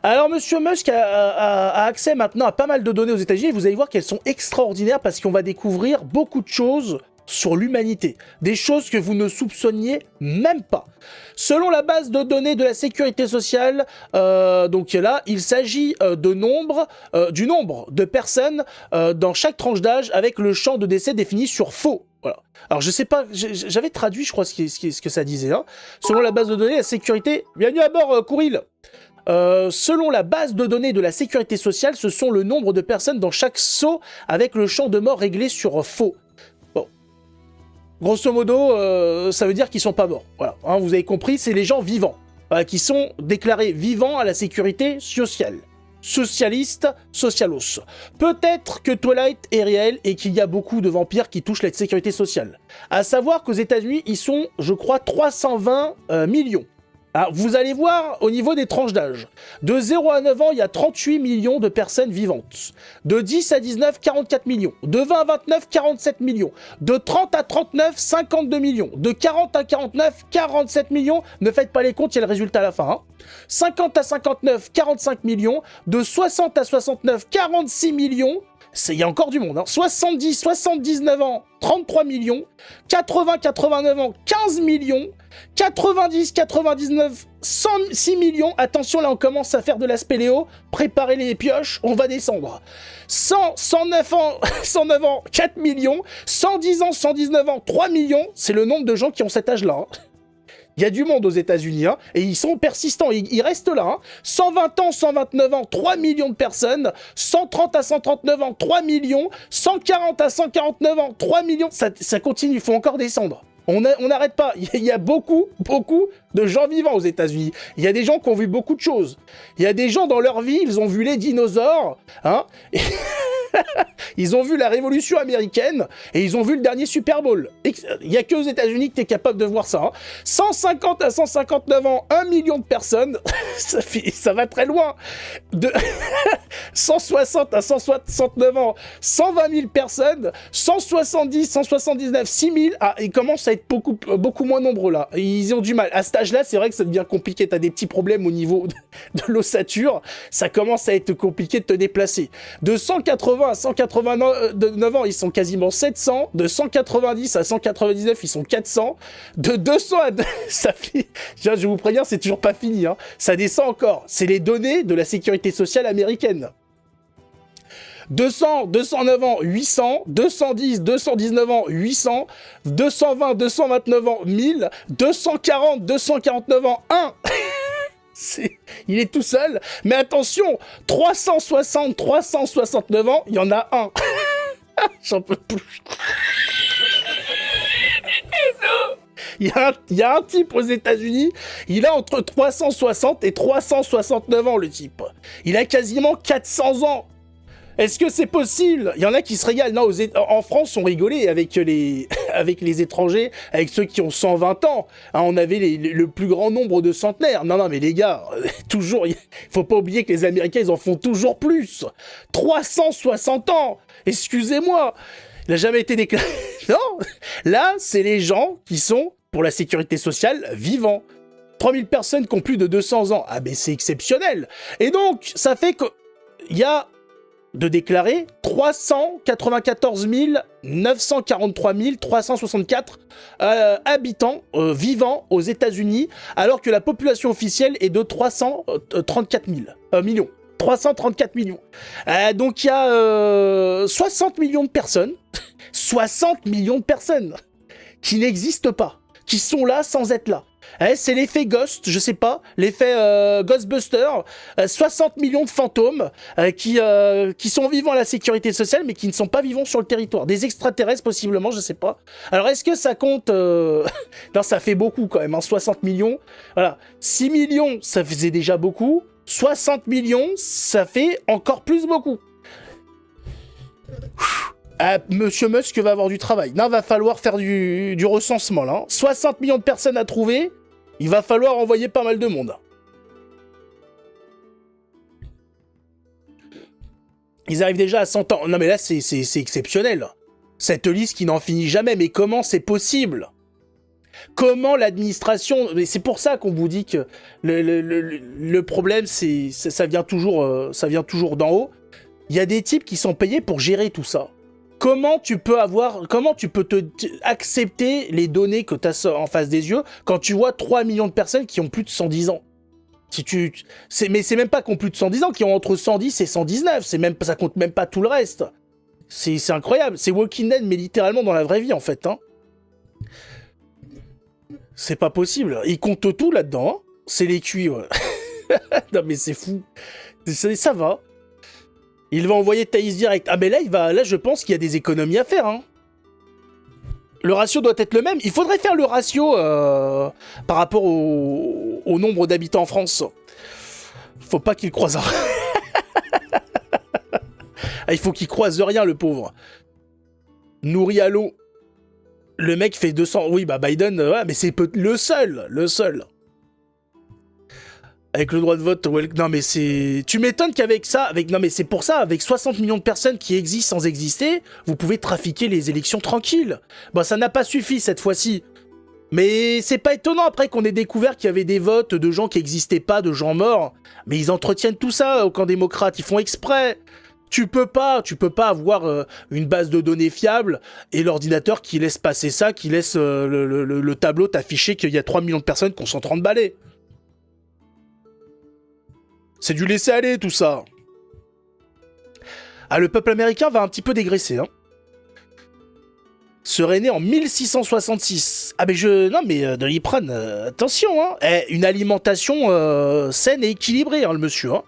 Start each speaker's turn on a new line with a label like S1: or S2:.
S1: Alors, Monsieur Musk a accès maintenant à pas mal de données aux États-Unis et vous allez voir qu'elles sont extraordinaires parce qu'on va découvrir beaucoup de choses sur l'humanité. Des choses que vous ne soupçonniez même pas. Selon la base de données de la sécurité sociale, donc là, il s'agit du nombre de personnes dans chaque tranche d'âge avec le champ de décès défini sur faux. Voilà. Alors, je sais pas, j'avais traduit, je crois, ce que ça disait. Hein. Selon la base de données de la sécurité... Bienvenue à bord, Kouril. Selon la base de données de la sécurité sociale, ce sont le nombre de personnes dans chaque seau avec le champ de mort réglé sur faux. Bon. Grosso modo, ça veut dire qu'ils sont pas morts. Voilà. Hein, vous avez compris, c'est les gens vivants qui sont déclarés vivants à la sécurité sociale. Socialiste, socialos. Peut-être que Twilight est réel et qu'il y a beaucoup de vampires qui touchent la sécurité sociale. À savoir qu'aux États-Unis, ils sont, je crois, 320 millions. Alors, vous allez voir au niveau des tranches d'âge. De 0 à 9 ans, il y a 38 millions de personnes vivantes. De 10 à 19, 44 millions. De 20 à 29, 47 millions. De 30 à 39, 52 millions. De 40 à 49, 47 millions. Ne faites pas les comptes, il y a le résultat à la fin. Hein. 50 à 59, 45 millions. De 60 à 69, 46 millions. Il y a encore du monde. Hein. 70, 79 ans, 33 millions. 80, 89 ans, 15 millions. 90, 99, 106 millions. Attention, là, on commence à faire de la spéléo. Préparez les pioches, on va descendre. 100, 109 ans, 109 ans, 4 millions. 110 ans, 119 ans, 3 millions. C'est le nombre de gens qui ont cet âge-là. Hein. Il y a du monde aux États-Unis, hein, et ils sont persistants, ils restent là. Hein. 120 ans, 129 ans, 3 millions de personnes. 130 à 139 ans, 3 millions. 140 à 149 ans, 3 millions. Ça continue, il faut encore descendre. On n'arrête pas. Il y a beaucoup de gens vivants aux États-Unis. Il y a des gens qui ont vu beaucoup de choses. Il y a des gens dans leur vie, ils ont vu les dinosaures, hein. Et ils ont vu la Révolution américaine et ils ont vu le dernier Super Bowl. Il n'y a que aux États-Unis que tu es capable de voir ça. Hein. 150 à 159 ans, 1 million de personnes. Ça va très loin. De 160 à 169 ans, 120 000 personnes. 170, 179, 6 000. Ah, ils commencent à être beaucoup moins nombreux là. Ils ont du mal. À cet âge-là, c'est vrai que ça devient compliqué. Tu as des petits problèmes au niveau de l'ossature. Ça commence à être compliqué de te déplacer. De 180 à 189 ans, ils sont quasiment 700. De 190 à 199, ils sont 400. De 200 à... Je vous préviens, c'est toujours pas fini. Hein. Ça descend encore. C'est les données de la sécurité sociale américaine. 200, 209 ans, 800, 210, 219 ans, 800, 220, 229 ans, 1000, 240, 249 ans, 1. Il est tout seul, mais attention, 360, 369 ans, il y en a un. J'en peux plus. Il y a un type aux États-Unis, il a entre 360 et 369 ans, le type. Il a quasiment 400 ans. Est-ce que c'est possible? Il y en a qui se régalent. Non, en France, on rigolait avec les étrangers, avec ceux qui ont 120 ans. Hein, on avait le plus grand nombre de centenaires. Non, mais les gars, toujours, faut pas oublier que les Américains, ils en font toujours plus. 360 ans. Excusez-moi. Il n'a jamais été déclaré. Non. Là, c'est les gens qui sont, pour la sécurité sociale, vivants. 3000 personnes qui ont plus de 200 ans. Ah, mais c'est exceptionnel. Et donc, ça fait qu'il y a de déclarer 394 943 364 habitants vivants aux États-Unis, alors que la population officielle est de 334 millions. 334 millions. Donc il y a 60 millions de personnes, 60 millions de personnes qui n'existent pas, qui sont là sans être là. C'est l'effet Ghost, je sais pas, l'effet Ghostbuster, 60 millions de fantômes qui sont vivants à la sécurité sociale mais qui ne sont pas vivants sur le territoire. Des extraterrestres possiblement, je sais pas. Alors est-ce que ça compte Non, ça fait beaucoup quand même, hein, 60 millions. Voilà, 6 millions, ça faisait déjà beaucoup. 60 millions, ça fait encore plus beaucoup. Monsieur Musk va avoir du travail. Non, va falloir faire du recensement, là. 60 millions de personnes à trouver, il va falloir envoyer pas mal de monde. Ils arrivent déjà à 100 ans. Non, mais là, c'est exceptionnel. Cette liste qui n'en finit jamais. Mais comment c'est possible? Comment l'administration... Mais c'est pour ça qu'on vous dit que le problème, ça vient toujours d'en haut. Il y a des types qui sont payés pour gérer tout ça. Comment tu peux accepter les données que tu as en face des yeux quand tu vois 3 millions de personnes qui ont plus de 110 ans? Mais c'est même pas qui ont plus de 110 ans, qui ont entre 110 et 119, ça compte même pas tout le reste. C'est incroyable, c'est Walking Dead, mais littéralement dans la vraie vie en fait. Hein. C'est pas possible, ils comptent tout là-dedans, hein. C'est les QI, ouais. Non mais c'est fou, ça va. Il va envoyer Thaïs direct. Ah mais là je pense qu'il y a des économies à faire. Hein. Le ratio doit être le même. Il faudrait faire le ratio par rapport au nombre d'habitants en France. Faut pas qu'il croise rien. Ah, il faut qu'il croise rien, le pauvre. Nourri à l'eau. Le mec fait 200... Oui, bah Biden, ouais, mais c'est le seul. Avec le droit de vote, ouais, non mais c'est... Tu m'étonnes qu'avec ça, non mais c'est pour ça, avec 60 millions de personnes qui existent sans exister, vous pouvez trafiquer les élections tranquilles. Bon, ça n'a pas suffi cette fois-ci. Mais c'est pas étonnant après qu'on ait découvert qu'il y avait des votes de gens qui n'existaient pas, de gens morts. Mais ils entretiennent tout ça au camp démocrate, ils font exprès. Tu peux pas avoir une base de données fiable et l'ordinateur qui laisse passer ça, qui laisse le tableau t'afficher qu'il y a 3 millions de personnes qui ont 130 balais. C'est du laisser-aller, tout ça. Ah, le peuple américain va un petit peu dégraisser, hein. Serait né en 1666. Ah, non, mais Doliprane, attention, hein. Une alimentation saine et équilibrée, hein, le monsieur, hein.